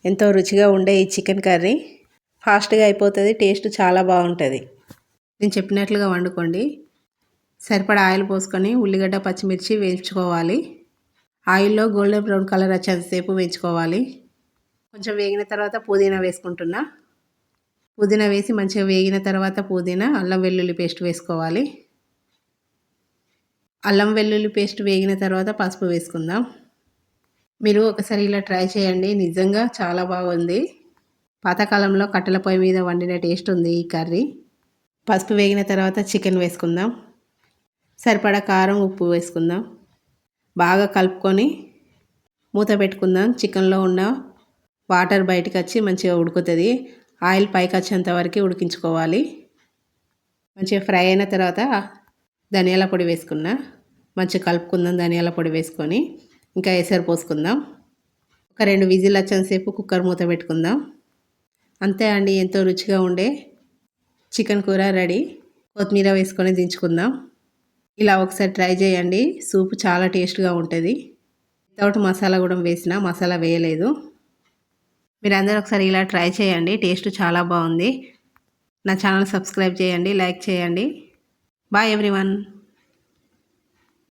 ఎంతో రుచిగా ఉండే ఈ చికెన్ కర్రీ ఫాస్ట్గా అయిపోతుంది, టేస్ట్ చాలా బాగుంటుంది. నేను చెప్పినట్లుగా వండుకోండి. సరిపడా ఆయిల్ పోసుకొని ఉల్లిగడ్డ పచ్చిమిర్చి వేయించుకోవాలి. ఆయిల్లో గోల్డెన్ బ్రౌన్ కలర్ వచ్చేంతసేపు వేయించుకోవాలి. కొంచెం వేగిన తర్వాత పుదీనా వేసుకుంటున్నా. పుదీనా వేసి మంచిగా వేగిన తర్వాత పుదీనా అల్లం వెల్లుల్లి పేస్ట్ వేసుకోవాలి. అల్లం వెల్లుల్లి పేస్ట్ వేగిన తర్వాత పసుపు వేసుకుందాం. మీరు ఒకసారి ఇలా ట్రై చేయండి, నిజంగా చాలా బాగుంది. పాతకాలంలో కట్టెల పొయ్యి మీద వండిన టేస్ట్ ఉంది ఈ కర్రీ. పసుపు వేగిన తర్వాత చికెన్ వేసుకుందాం. సరిపడా కారం ఉప్పు వేసుకుందాం. బాగా కలుపుకొని మూత పెట్టుకుందాం. చికెన్లో ఉన్న వాటర్ బయటకు వచ్చి మంచిగా ఉడుకుతుంది. ఆయిల్ పైకి వచ్చేంత వరకు ఉడికించుకోవాలి. మంచిగా ఫ్రై అయిన తర్వాత ధనియాల పొడి వేసుకున్నా. మంచిగా కలుపుకుందాం. ధనియాల పొడి వేసుకొని ఇంకా ఎసరు పోసుకుందాం. ఒక 2 విజిల్ వచ్చేంతసేపు కుక్కర్ మూత పెట్టుకుందాం. అంతే అండి, ఎంతో రుచిగా ఉండే చికెన్ కూర రెడీ. కొత్తిమీర వేసుకొని దించుకుందాం. ఇలా ఒకసారి ట్రై చేయండి, సూప్ చాలా టేస్ట్గా ఉంటుంది. వితౌట్ మసాలా కూడా వేసిన, మసాలా వేయలేదు. మీరు అందరూ ఒకసారి ఇలా ట్రై చేయండి, టేస్ట్ చాలా బాగుంది. నా ఛానల్ సబ్స్క్రైబ్ చేయండి, లైక్ చేయండి. Bye everyone.